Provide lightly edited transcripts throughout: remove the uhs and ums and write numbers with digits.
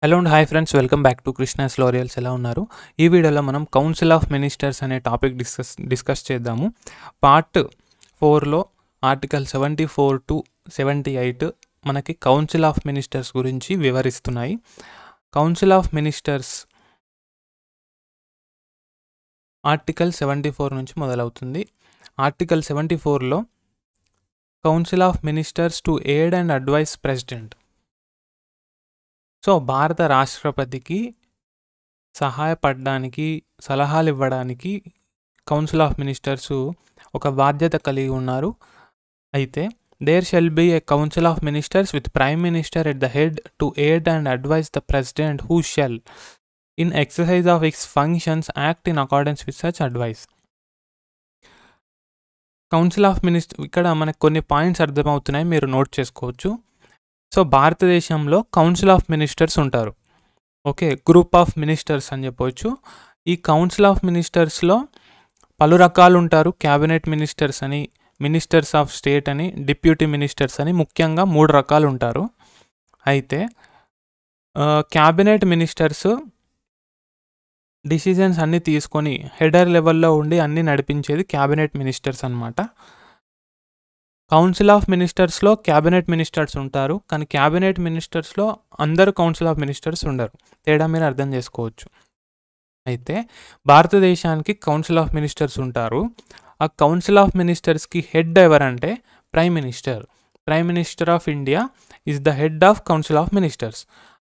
Hello and hi friends, welcome back to Krishna's laurels. ఎలా ఉన్నారు? ఈ వీడియోలో మనం కౌన్సిల్ ఆఫ్ మినిస్టర్స్ అనే టాపిక్ డిస్కస్ చేద్దాము. పార్ట్ 4లో ఆర్టికల్ 74 టు 78 మనకి కౌన్సిల్ ఆఫ్ మినిస్టర్స్ గురించి వివరిస్తున్నాయి. కౌన్సిల్ ఆఫ్ మినిస్టర్స్ ఆర్టికల్ 74 నుంచి మొదలవుతుంది. ఆర్టికల్ 74లో council of ministers to aid and advise president. So భారత రాష్ట్రపతికి సహాయపడడానికి, సలహాలు ఇవ్వడానికి కౌన్సిల్ ఆఫ్ మినిస్టర్స్ ఒక బాధ్యత కలిగి ఉన్నారు. అయితే there shall be a council of ministers with prime minister at the head to aid and advise the president who shall in exercise of its functions act in accordance with such advice. Council of minister ఇక్కడ మనకు కొన్ని points అర్థమవుతున్నాయి, మీరు note చేసుకోవచ్చు. So భారతదేశంలో council of ministers ఉంటారు. Okay, group of ministers అని చెప్పవచ్చు. ఈ కౌన్సిల్ ఆఫ్ మినిస్టర్స్లో పలు రకాలు ఉంటారు. క్యాబినెట్ మినిస్టర్స్ అని, మినిస్టర్స్ ఆఫ్ స్టేట్ అని, డిప్యూటీ మినిస్టర్స్ అని, ముఖ్యంగా 3 రకాలు ఉంటారు. అయితే క్యాబినెట్ మినిస్టర్స్ డిసిజన్స్ అన్నీ తీసుకొని హెడర్ లెవెల్లో ఉండి అన్నీ నడిపించేది క్యాబినెట్ మినిస్టర్స్ అన్నమాట. కౌన్సిల్ ఆఫ్ మినిస్టర్స్లో క్యాబినెట్ మినిస్టర్స్ ఉంటారు, కానీ క్యాబినెట్ మినిస్టర్స్లో అందరూ కౌన్సిల్ ఆఫ్ మినిస్టర్స్ ఉండరు. తేడా మీరు అర్థం చేసుకోవచ్చు. అయితే భారతదేశానికి కౌన్సిల్ ఆఫ్ మినిస్టర్స్ ఉంటారు. ఆ కౌన్సిల్ ఆఫ్ మినిస్టర్స్కి హెడ్ ఎవరంటే prime minister. Prime minister of India is the head of council of ministers.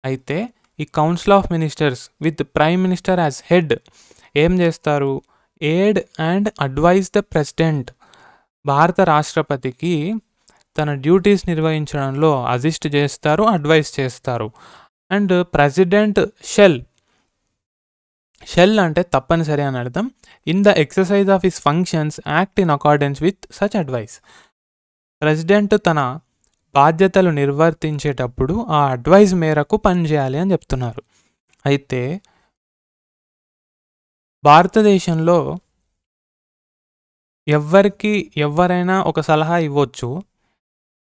అయితే ఈ council of ministers with prime minister as head ఏం చేస్తారు? Aid and advise the president. భారత రాష్ట్రపతికి తన డ్యూటీస్ నిర్వహించడంలో అసిస్ట్ చేస్తారు, అడ్వైస్ చేస్తారు. అండ్ ప్రెసిడెంట్ షెల్ అంటే తప్పనిసరి అని అర్థం. In the exercise of his functions act in accordance with such advice. President తన బాధ్యతలు నిర్వర్తించేటప్పుడు ఆ అడ్వైస్ మేరకు పనిచేయాలి అని చెప్తున్నారు. అయితే భారతదేశంలో ఎవరైనా ఒక సలహా ఇవ్వచ్చు.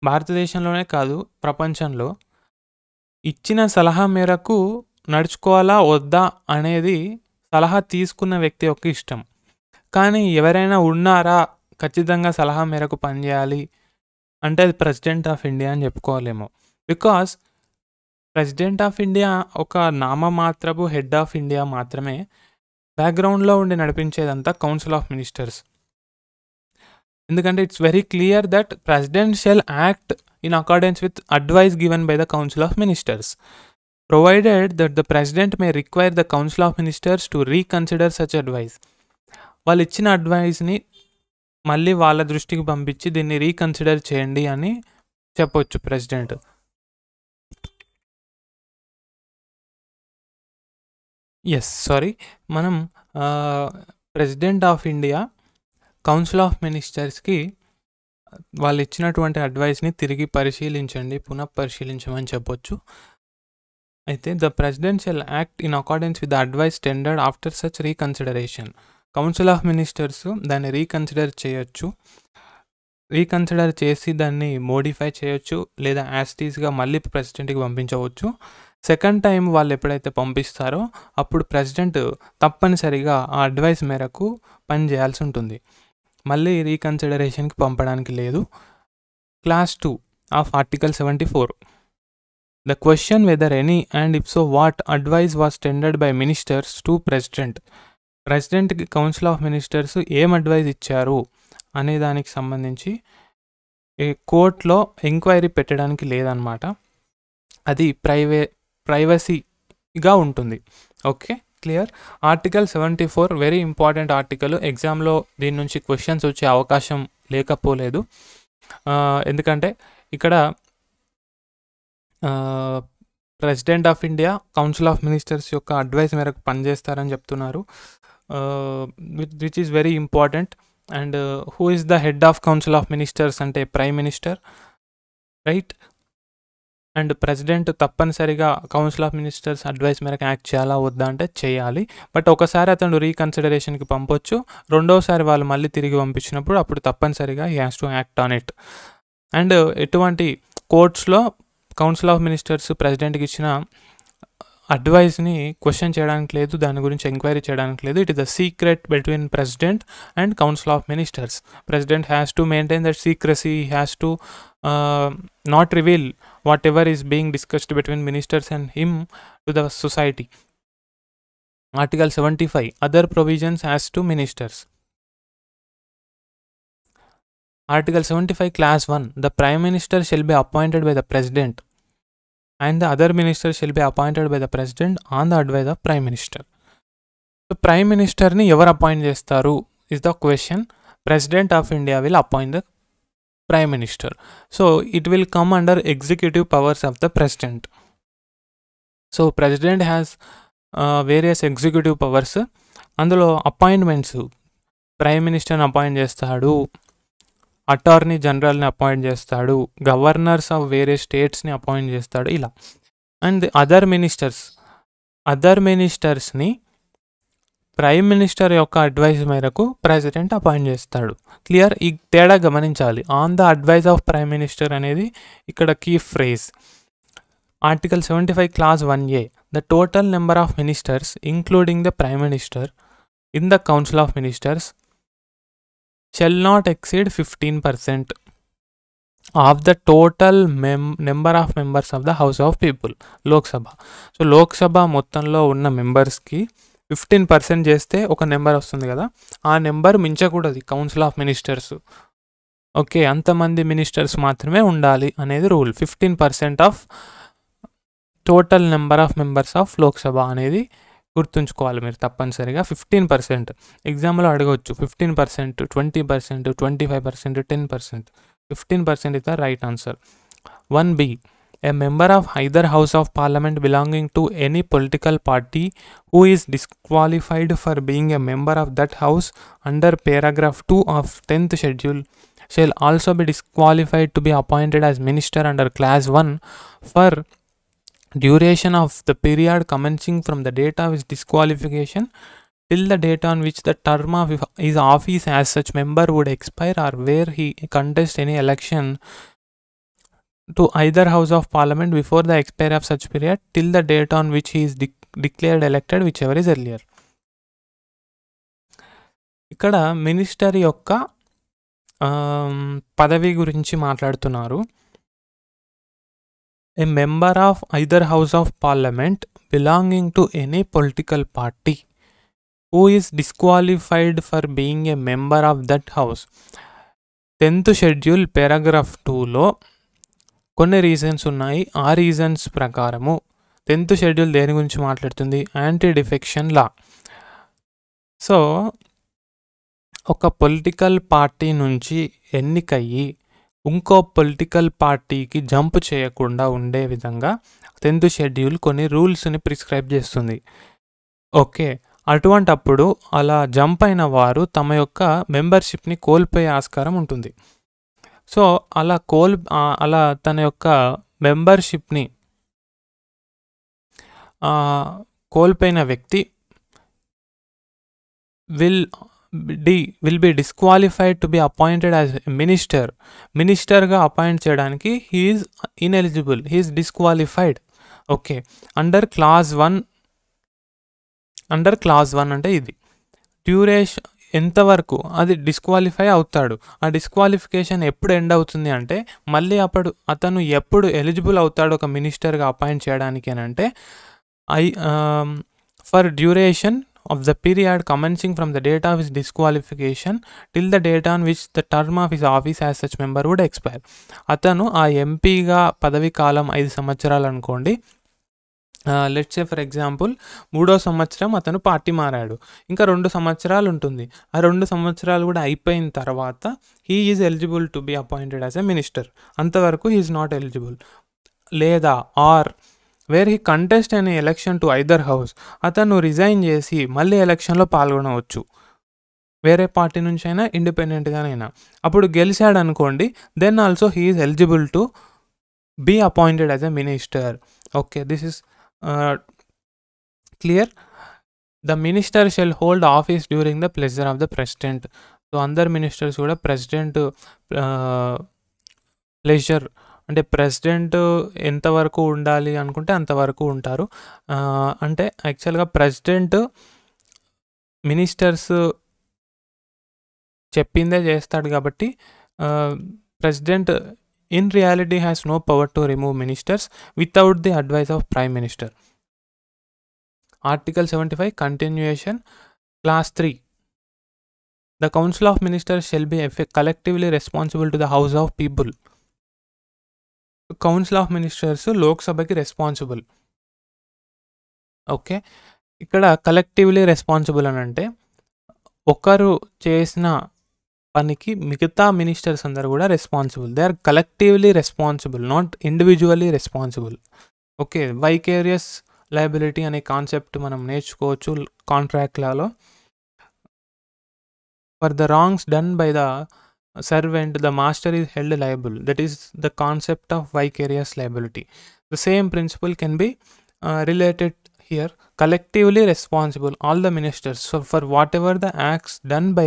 భారతదేశంలోనే కాదు, ప్రపంచంలో ఇచ్చిన సలహా మేరకు నడుచుకోవాలా వద్దా అనేది సలహా తీసుకున్న వ్యక్తి యొక్క ఇష్టం. కానీ ఎవరైనా ఉన్నారా ఖచ్చితంగా సలహా మేరకు పనిచేయాలి అంటే అది ప్రెసిడెంట్ ఆఫ్ ఇండియా అని చెప్పుకోవాలేమో. బికాస్ ప్రెసిడెంట్ ఆఫ్ ఇండియా ఒక నామమాత్రపు హెడ్ ఆఫ్ ఇండియా మాత్రమే. బ్యాక్గ్రౌండ్లో ఉండి నడిపించేదంతా కౌన్సిల్ ఆఫ్ మినిస్టర్స్. ఎందుకంటే it's very clear that president shall act in accordance with advice given by the council of ministers, provided that the president may require the council of ministers to reconsider such advice. వాళ్ళు ఇచ్చిన అడ్వైస్ని మళ్ళీ వాళ్ళ దృష్టికి పంపించి దీన్ని reconsider చేయండి అని చెప్పొచ్చు ప్రెసిడెంట్. మనం president of India council of మినిస్టర్స్కి వాళ్ళు ఇచ్చినటువంటి అడ్వైస్ని తిరిగి పరిశీలించండి, పునఃపరిశీలించమని చెప్పొచ్చు. అయితే the president shall act in accordance with the advice tendered after such reconsideration. Council of ministers దాన్ని రీకన్సిడర్ చేయొచ్చు, రీకన్సిడర్ చేసి దాన్ని మోడిఫై చేయొచ్చు, లేదా యాస్టీస్గా మళ్ళీ ప్రెసిడెంట్కి పంపించవచ్చు. సెకండ్ టైం వాళ్ళు ఎప్పుడైతే పంపిస్తారో అప్పుడు ప్రెసిడెంట్ తప్పనిసరిగా ఆ అడ్వైస్ మేరకు పని చేయాల్సి ఉంటుంది. మళ్ళీ రీకన్సిడరేషన్కి పంపడానికి లేదు. Clause 2 of article 74. The question whether any and if so what advice was tendered by ministers to president. ప్రెసిడెంట్కి కౌన్సిల్ ఆఫ్ మినిస్టర్స్ ఏం అడ్వైస్ ఇచ్చారు అనే దానికి సంబంధించి కోర్టులో ఎంక్వైరీ పెట్టడానికి లేదన్నమాట. అది ప్రైవసీగా ఉంటుంది. Okay, clear. Article 74 very important article. ఎగ్జామ్లో దీని నుంచి క్వశ్చన్స్ వచ్చే అవకాశం లేకపోలేదు. ఎందుకంటే ఇక్కడ president of India council of ministers యొక్క అడ్వైస్ మేరకు పనిచేస్తారని చెప్తున్నారు, which is very important. And who is the head of council of ministers అంటే prime minister, right. And president తప్పనిసరిగా కౌన్సిల్ ఆఫ్ మినిస్టర్స్ అడ్వైస్ మేరకు యాక్ట్ చేయాలా వద్దా అంటే చేయాలి. బట్ ఒకసారి అతను రీకన్సిడరేషన్కి పంపొచ్చు, రెండోసారి వాళ్ళు మళ్ళీ తిరిగి పంపించినప్పుడు అప్పుడు తప్పనిసరిగా he has to act on it. And ఎటువంటి కోర్ట్స్లో కౌన్సిల్ ఆఫ్ మినిస్టర్స్ ప్రెసిడెంట్కి ఇచ్చిన అడ్వైస్ని క్వశ్చన్ చేయడానికి లేదు, దాని గురించి ఎంక్వైరీ చేయడానికి లేదు. It is the secret between president and council of ministers. President has to maintain that secrecy, has to not reveal what ever is being discussed between ministers and him to the society. Article 75 other provisions as to ministers. Article 75 Class 1 the Prime Minister shall be appointed by the President and the other ministers shall be appointed by the President on the advice of Prime Minister. So Prime Minister ni evaru appoint chestaru is the question. President of India will appoint the Prime Minister. So it will come under executive powers of the President. So President has various executive powers. అందులో appointments prime మినిస్టర్ని appoint చేస్తాడు, attorney జనరల్ని appoint చేస్తాడు, governors of various స్టేట్స్ని appoint చేస్తాడు, ఇలా. And other మినిస్టర్స్ని prime minister యొక్క advice మేరకు president appoint చేస్తాడు. Clear? ఈ తేడా గమనించాలి. On the advice of prime minister అనేది ఇక్కడ key phrase. Article 75 Clause 1A the total number of ministers including the Prime Minister in the Council of Ministers shall not exceed 15% of the total number of members of the House of People, Lok Sabha. So Lok Sabha మొత్తంలో ఉన్న మెంబర్స్కి 15% చేస్తే ఒక number వస్తుంది కదా, ఆ number మించకూడదు council of ministers. Okay, అంతమంది మినిస్టర్స్ మాత్రమే ఉండాలి అనేది rule. 15% of total number of members of Lok Sabha అనేది గుర్తుంచుకోవాలి మీరు తప్పనిసరిగా. 15% ఎగ్జామ్లో అడగవచ్చు. 15%, 20%, 25%, 10%. 15% is the right answer. 1B a member of either house of parliament belonging to any political party who is disqualified for being a member of that house under paragraph 2 of 10th schedule shall also be disqualified to be appointed as minister under class 1 for duration of the period commencing from the date of his disqualification till the date on which the term of his office as such member would expire, or where he contests any election to either house of parliament before the expiry of such period till the date on which he is declared elected, whichever is earlier. ఇక్కడ minister యొక్క పదవి గురించి మాట్లాడుతున్నారు. A member of either house of parliament belonging to any political party who is disqualified for being a member of that house. 10th schedule paragraph 2లో కొన్ని reasons ఉన్నాయి. ఆ reasons ప్రకారము 10th షెడ్యూల్ దేని గురించి మాట్లాడుతుంది? Anti defection law. సో ఒక political party నుంచి ఎన్నికయ్యి ఇంకో పొలిటికల్ పార్టీకి జంప్ చేయకుండా ఉండే విధంగా 10th షెడ్యూల్ కొన్ని రూల్స్ని ప్రిస్క్రైబ్ చేస్తుంది. ఓకే, అటువంటప్పుడు అలా జంప్ అయిన వారు తమ యొక్క మెంబర్షిప్ని కోల్పోయే ఆస్కారం ఉంటుంది. సో అలా తన యొక్క మెంబర్షిప్ని కోల్పోయిన వ్యక్తి will be disqualified to be appointed as a minister. మినిస్టర్గా అపాయింట్ చేయడానికి he is ineligible, he is disqualified. Okay, under clause 1 అంటే ఇది డ్యూరేషన్ ఎంతవరకు అది డిస్క్వాలిఫై అవుతాడు. ఆ డిస్క్వాలిఫికేషన్ ఎప్పుడు ఎండ్ అవుతుంది అంటే మళ్ళీ అతను ఎప్పుడు ఎలిజిబుల్ అవుతాడు ఒక మినిస్టర్గా అపాయింట్ చేయడానికి అని అంటే for duration of the period commencing from the date of his disqualification till the date on which the term of his office as such member would expire. అతను ఆ ఎంపీగా పదవి కాలం 5 సంవత్సరాలు అనుకోండి. లెట్స్ సే ఫర్ ఎగ్జాంపుల్ 3వ సంవత్సరం అతను party మారాడు, ఇంకా 2 సంవత్సరాలు ఉంటుంది. ఆ 2 సంవత్సరాలు కూడా అయిపోయిన తర్వాత he is eligible to be appointed as a minister. అంతవరకు హీ ఈజ్ నాట్ ఎలిజిబుల్. లేదా ఆర్ వేర్ హీ కంటెస్ట్ అనే ఎలక్షన్ టు ఐదర్ హౌస్, అతను రిజైన్ చేసి మళ్ళీ ఎలక్షన్లో పాల్గొనవచ్చు, వేరే పార్టీ నుంచి అయినా ఇండిపెండెంట్గానైనా. అప్పుడు గెలిచాడు అనుకోండి, then also he is eligible to be appointed as a minister. Okay, this is clear. The minister shall hold office during the pleasure of the president. So అందరు మినిస్టర్స్ కూడా ప్రెసిడెంట్ ప్లెజర్ అంటే president ఎంతవరకు ఉండాలి అనుకుంటే అంతవరకు ఉంటారు. అంటే యాక్చువల్గా ప్రెసిడెంట్ మినిస్టర్స్ చెప్పిందే చేస్తాడు కాబట్టి president in reality has no power to remove ministers without the advice of prime minister. Article 75 continuation clause 3. The Council of Ministers shall be collectively responsible to the House of People. Council of ministers లోక్సభకి responsible. Okay, ఇక్కడ collectively responsible అని అంటే ఒకరు చేసిన పనికి మిగతా ministers అందరు కూడా responsible. They are collectively responsible, not individually responsible. Okay, vicarious liability అనే కాన్సెప్ట్ మనం నేర్చుకోవచ్చు contract Lalo. For the wrongs done by the servant, the master is held liable. That is the concept of vicarious liability. The same principle can be related here. Collectively responsible, all the ministers. So for whatever the acts done by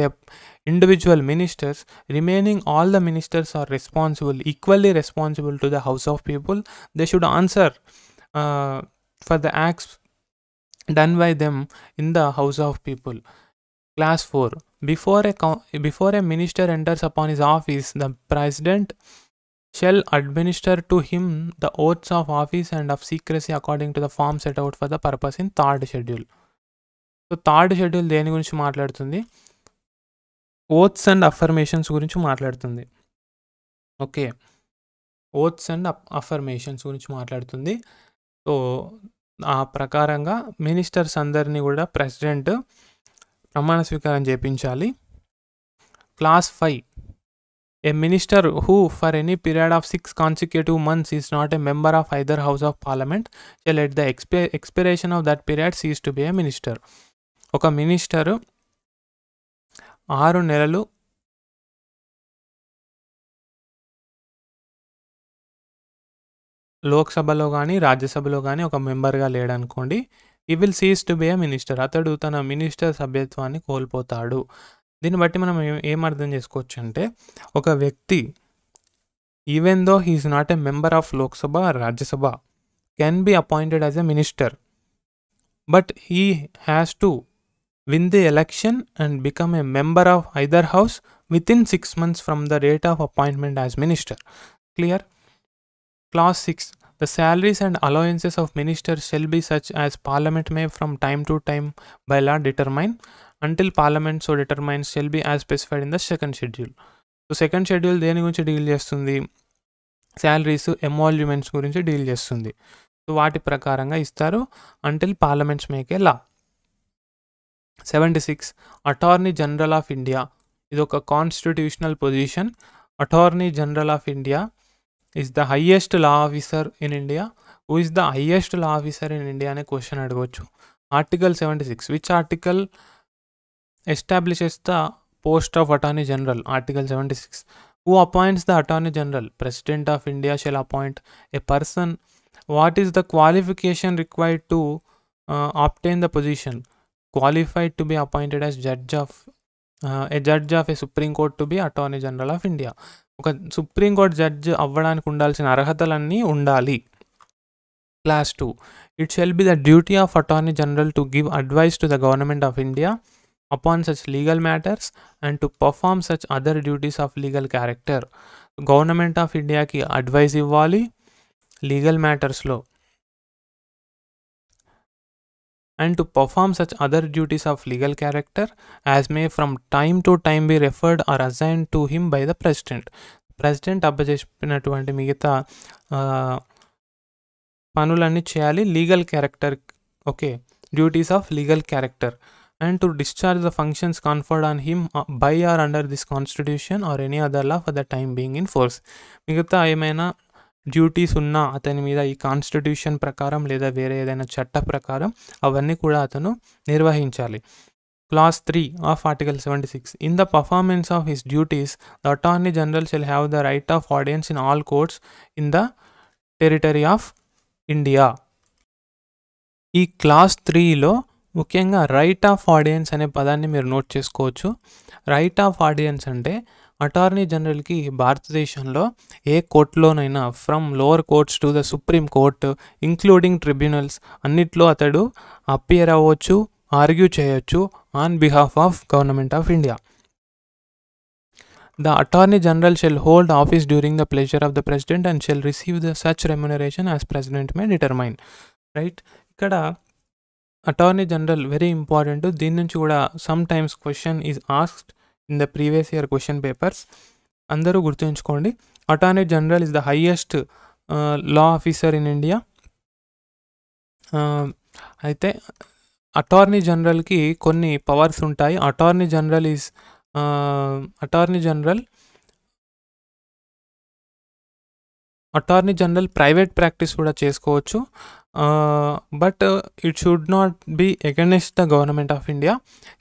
individual ministers, remaining all the ministers are responsible, equally responsible to the House of People. They should answer for the acts done by them in the House of People. Class 4. Before a minister enters upon his office, the president shall administer to him the oaths of office and of secrecy according to the form set out for the purpose in 3rd schedule. So 3rd schedule దేని గురించి మాట్లాడుతుంది? Oaths and affirmations గురించి మాట్లాడుతుంది. Okay, oaths and affirmations గురించి మాట్లాడుతుంది. So ఆ ప్రకారంగా ministers అందరినీ కూడా ప్రెసిడెంట్ ప్రమాణ స్వీకారం చేయించాలి. Class 5. A minister who for any period of 6 consecutive months is not a member of either House of Parliament shall at the expiration of that period cease to be a minister. ఒక minister 6 నెలలు లోక్సభలో కానీ రాజ్యసభలో కానీ ఒక మెంబర్గా లేడనుకోండి, ఈ will cease to be A minister. అతడు తన మినిస్టర్ సభ్యత్వాన్ని కోల్పోతాడు. దీన్ని బట్టి మనం ఏం అర్థం చేసుకోవచ్చు అంటే, ఒక వ్యక్తి even though he is not a member of Lok Sabha Rajya Sabha can be appointed as a minister, but he has to win the election and become a member of either house with in 6 months from the date of appointment as minister. Clear? Clause 6. The salaries and allowances of ministers shall be such as Parliament may from time to time by law determine, until Parliament so determines shall be as specified in the 2nd schedule. So 2nd schedule దేని గురించి deal చేస్తుంది? Salaries, emoluments గురించి deal చేస్తుంది. So వాటి ప్రకారంగా ఇస్తారు until Parliaments make a law. 76. Attorney General of India. ఇది ఒక constitutional position. Attorney General of India is the highest law officer in India. Who is the highest law officer in India అనే question అడగవచ్చు. Article 76. Which article establishes the post of Attorney General? Article 76. Who appoints the Attorney General? President of India shall appoint a person. What is the qualification required to obtain the position? Qualified to be appointed as a judge of a Supreme Court to be Attorney General of India. ఒక supreme court judge అవ్వడానికి ఉండాల్సిన అర్హతలన్నీ ఉండాలి. Class 2. It shall be the duty of Attorney General to give advice to the Government of India upon such legal matters and to perform such other duties of legal character. Government of ఇండియాకి advice ఇవ్వాలి legal మ్యాటర్స్లో, and to perform such other duties of legal character as may from time to time be referred or assigned to him by the president. President అప్పచెప్పినటువంటి మిగతా పనులన్నీ చేయాలి legal character. Okay, duties of legal character. And to discharge the functions conferred on him by or under this constitution or any other law for the time being in force. మిగతా ఏమైనా duties ఉన్నా అతని మీద ఈ constitution ప్రకారం లేదా వేరే ఏదైనా చట్ట ప్రకారం అవన్నీ కూడా అతను నిర్వహించాలి. Clause 3 of Article 76. In the performance of his duties, the Attorney General shall have the right of audience in all courts in the territory of India. ఈ క్లాస్ 3లో ముఖ్యంగా రైట్ ఆఫ్ ఆడియన్స్ అనే పదాన్ని మీరు నోట్ చేసుకోవచ్చు. Right of audience అంటే attorney జనరల్కి భారతదేశంలో ఏ కోర్టులోనైనా from lower courts to the supreme court including tribunals అన్నిట్లో అతడు అపియర్ అవ్వచ్చు, ఆర్గ్యూ చేయొచ్చు on behalf of government of India. The Attorney General shall hold office during the pleasure of the President and shall receive the such remuneration as President may determine. Right, ఇక్కడ attorney general very important. దీని నుంచి కూడా sometimes question is asked in the previous year question papers. అందరూ గుర్తుంచుకోండి, attorney general is the highest law officer in India. అయితే attorney జనరల్కి కొన్ని powers ఉంటాయి. అటార్నీ జనరల్ ప్రైవేట్ ప్రాక్టీస్ కూడా చేసుకోవచ్చు, but it should not be against the government of India.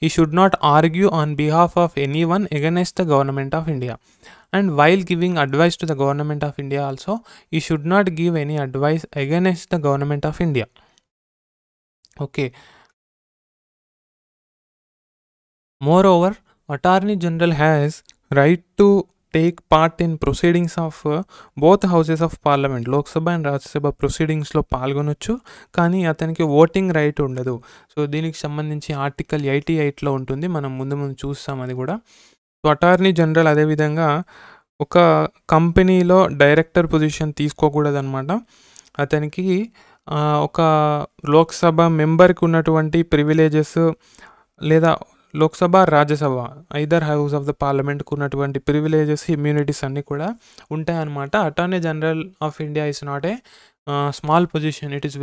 He should not argue on behalf of any one against the government of India. And while giving advice to the government of India also he should not give any advice against the government of India. Okay, moreover, Attorney General has right to take part in proceedings of both houses of parliament. Lok Sabha and Rajya Sabha ప్రొసీడింగ్స్లో పాల్గొనొచ్చు, కానీ అతనికి voting right ఉండదు. So దీనికి సంబంధించి article 88లో ఉంటుంది, మనం ముందు చూస్తాం అది కూడా. సో అటార్నీ జనరల్ అదేవిధంగా ఒక కంపెనీలో డైరెక్టర్ పొజిషన్ తీసుకోకూడదు అనమాట. అతనికి ఒక లోక్సభ మెంబర్కి ఉన్నటువంటి ప్రివిలేజెస్ లేదా Lok Sabha Rajya Sabha either house of the పార్లమెంట్కు ఉన్నటువంటి ప్రివిలేజెస్ ఇమ్యూనిటీస్ అన్నీ కూడా ఉంటాయన్నమాట. Attorney general of India is not a small position, it is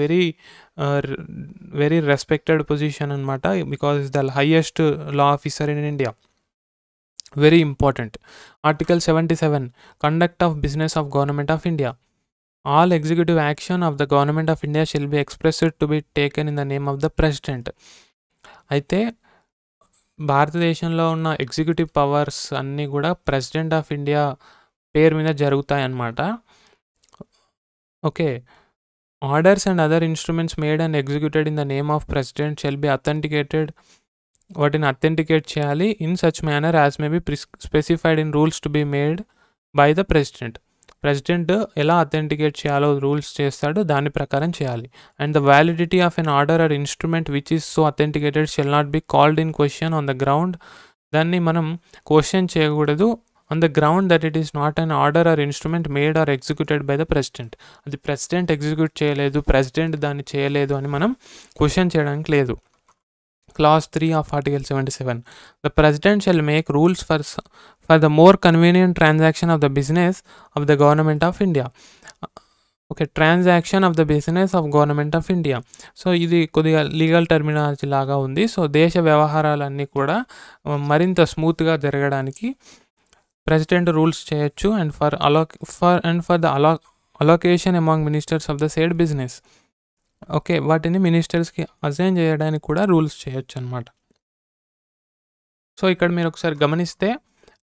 very respected position అనమాట, because is the highest law officer in India. Very important. Article 77 conduct of business of government of India. All executive action of the government of India shall be expressed to be taken in the name of the president. అయితే భారతదేశంలో ఉన్న executive powers అన్నీ కూడా president of India పేరు మీద జరుగుతాయి అన్నమాట. Okay, orders and other instruments made and executed in the name of president shall be authenticated. వాటిని అథెంటికేట్ చేయాలి in such manner as may be specified in rules to be made by the president. President ఎలా authenticate చేయాలో rules చేస్తాడో దాని ప్రకారం చేయాలి. And the validity of an order or instrument which is so authenticated shall not be called in question on the ground. దాన్ని మనం question చేయకూడదు on the ground that it is not an order or instrument made or executed by the president. అది president execute చేయలేదు, president దాన్ని చేయలేదు అని మనం question చేయడానికి లేదు. Clause 3 of Article 77. The President shall make rules for the more convenient transaction of the business of the Government of India. Okay, transaction of the business of Government of India. So ఇది కొద్దిగా legal terminology లాగా ఉంది. So దేశ వ్యవహారాలన్నీ కూడా మరింత స్మూత్గా జరగడానికి ప్రెసిడెంట్ రూల్స్ చేయొచ్చు. And for the allocation among ministers of the said business. Okay, వాటిని మినిస్టర్స్కి అసైన్ చేయడానికి కూడా రూల్స్ చేయొచ్చు అనమాట. సో ఇక్కడ మీరు ఒకసారి గమనిస్తే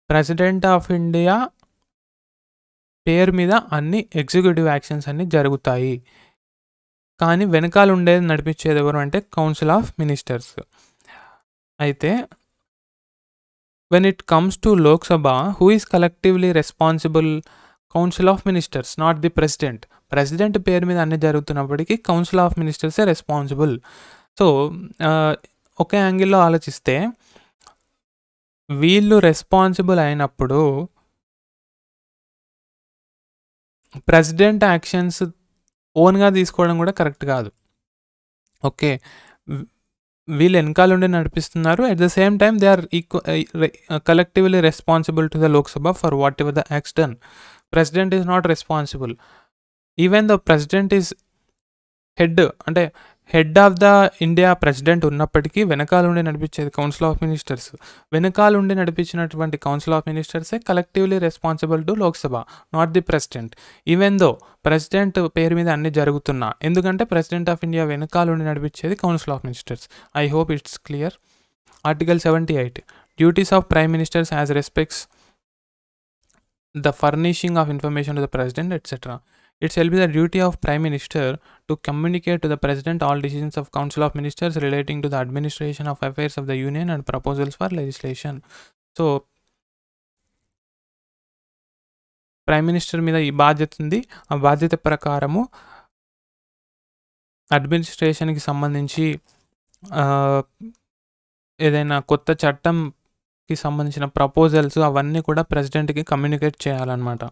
ప్రెసిడెంట్ ఆఫ్ ఇండియా పేరు మీద అన్ని ఎగ్జిక్యూటివ్ యాక్షన్స్ అన్నీ జరుగుతాయి, కానీ వెనకాల ఉండేది నడిపించేది ఎవరు అంటే కౌన్సిల్ ఆఫ్ మినిస్టర్స్. అయితే when it comes to Lok Sabha, who is collectively responsible? Council of ministers, not the president. President పేరు మీద అన్ని జరుగుతున్నప్పటికీ కౌన్సిల్ ఆఫ్ మినిస్టర్సే రెస్పాన్సిబుల్. సో ఒక యాంగిల్లో ఆలోచిస్తే వీళ్ళు రెస్పాన్సిబుల్ అయినప్పుడు ప్రెసిడెంట్ యాక్షన్స్ ఓన్గా తీసుకోవడం కూడా కరెక్ట్ కాదు. ఓకే, వీళ్ళు వెనకాల ఉండి నడిపిస్తున్నారు, at the same time they are collectively responsible to the Lok Sabha for whatever the acts done. President is not responsible. Even the president is head of the India president ఉన్నప్పటికీ వెనకాల ఉండి నడిపించేది council of ministers. వెనకాల ఉండి నడిపించినటువంటి council of మినిస్టర్సే collectively responsible to Lok Sabha, not the president. Even though president పేరు మీద అన్ని జరుగుతున్నా, ఎందుకంటే ప్రెసిడెంట్ ఆఫ్ ఇండియా వెనకాల ఉండి నడిపించేది council of ministers. I hope it's clear. Article 78. Duties of prime ministers as respects the furnishing of information to the president, etc. It shall be the duty of prime minister to communicate to the president all decisions of council of ministers relating to the administration of affairs of the union and proposals for legislation. So prime minister మీద ఈ బాధ్యత ఉంది. ఆ బాధ్యత ప్రకారము అడ్మినిస్ట్రేషన్‌కి సంబంధించి ఏదైనా కొత్త చట్టంకి సంబంధించిన ప్రపోజల్స్ అవన్నీ కూడా ప్రెసిడెంట్‌కి కమ్యూనికేట్ చేయాలన్నమాట.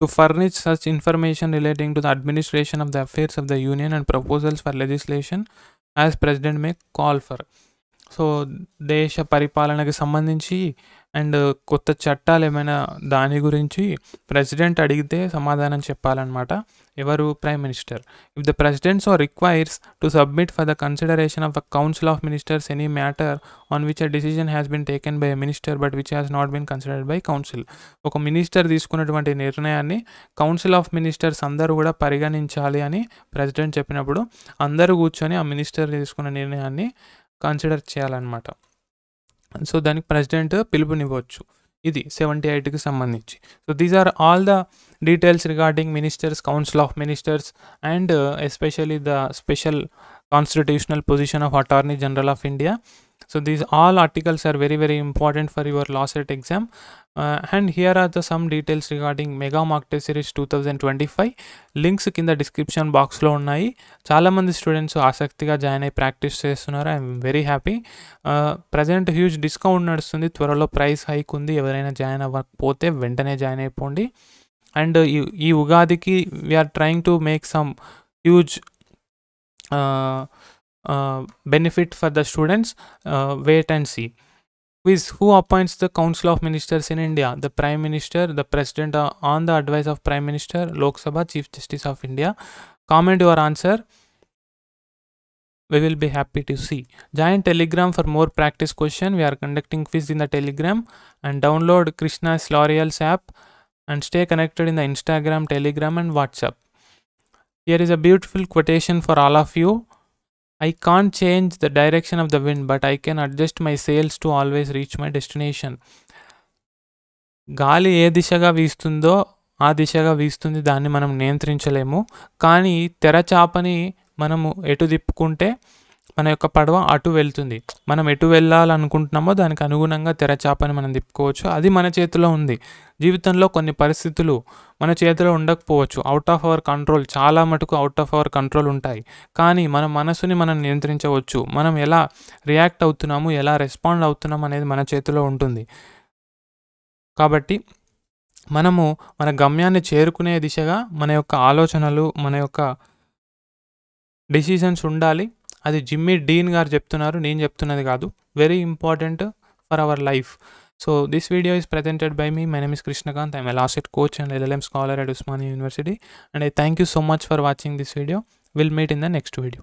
To furnish such information relating to the administration of the affairs of the union and proposals for legislation as president May call for. So దేశ పరిపాలనకి సంబంధించి అండ్ కొత్త చట్టాలు ఏమైనా దాని గురించి ప్రెసిడెంట్ అడిగితే సమాధానం చెప్పాలన్నమాట. ఎవరు? Prime minister. If the president so requires to submit for the consideration of the council of ministers any matter on which a decision has been taken by a minister but which has not been considered by council. ఒక minister తీసుకున్నటువంటి నిర్ణయాన్ని council of ministers అందరూ కూడా పరిగణించాలి అని president చెప్పినప్పుడు అందరూ కూర్చొని ఆ మినిస్టర్ తీసుకున్న నిర్ణయాన్ని కన్సిడర్ చేయాలన్నమాట. సో దానికి ప్రెసిడెంట్ పిలుపునివ్వచ్చు. ఇది 78కి సంబంధించి. So these are all the details regarding ministers, council of ministers and especially the special constitutional position of attorney general of India. So these all articles are very very important for your law set exam, and here are the some details regarding Mega Mock Test Series 2025. Links కింద description బాక్స్లో ఉన్నాయి. చాలామంది students ఆసక్తిగా join అయ్యి practice చేస్తున్నారు. I'm very happy. Present huge discount నడుస్తుంది. త్వరలో price hike ఉంది. ఎవరైనా జాయిన్ అవ్వకపోతే వెంటనే జాయిన్ అయిపోండి. అండ్ ఈ ఉగాదికి we're trying to make some huge benefit for the students. Wait and see. Quiz: who appoints the Council of Ministers in India? The Prime Minister, the President on the advice of Prime Minister, Lok Sabha, Chief Justice of India. Comment your answer. We will be happy to see. Join Telegram for more practice question. We are conducting quiz in the Telegram, and download Krishna's L'Oreal's app and stay connected in the Instagram, Telegram and WhatsApp. Here is a beautiful quotation for all of you. I can't change the direction of the wind, but I can adjust my sails to always reach my destination. గాలి ఏ దిశగా వీస్తుందో ఆ దిశగా వీస్తుంది, దాన్ని మనం నియంత్రించలేము. కానీ తెరచాపని మనము ఎటు తిప్పుకుంటే మన యొక్క పడవ అటు వెళ్తుంది. మనం ఎటు వెళ్ళాలనుకుంటున్నామో దానికి అనుగుణంగా తెరచాపని మనం తిప్పుకోవచ్చు. అది మన చేతిలో ఉంది. జీవితంలో కొన్ని పరిస్థితులు మన చేతిలో ఉండకపోవచ్చు. అవుట్ ఆఫ్ అవర్ కంట్రోల్, చాలా మటుకు అవుట్ ఆఫ్ అవర్ కంట్రోల్ ఉంటాయి. కానీ మన మనసుని మనం నియంత్రించవచ్చు. మనం ఎలా రియాక్ట్ అవుతున్నాము, ఎలా రెస్పాండ్ అవుతున్నాము అనేది మన చేతిలో ఉంటుంది. కాబట్టి మనము మన గమ్యాన్ని చేరుకునే దిశగా మన యొక్క ఆలోచనలు, మన యొక్క డిసిషన్స్ ఉండాలి. అది జిమ్మీ డీన్ గారు చెప్తున్నారు, నేను చెప్తున్నది కాదు. Very important for our life. So this video is presented by me. My name is Krishnakant. I am a law set coach and LLM scholar at Usmania University, and I thank you so much for watching this video. We'll meet in the next video.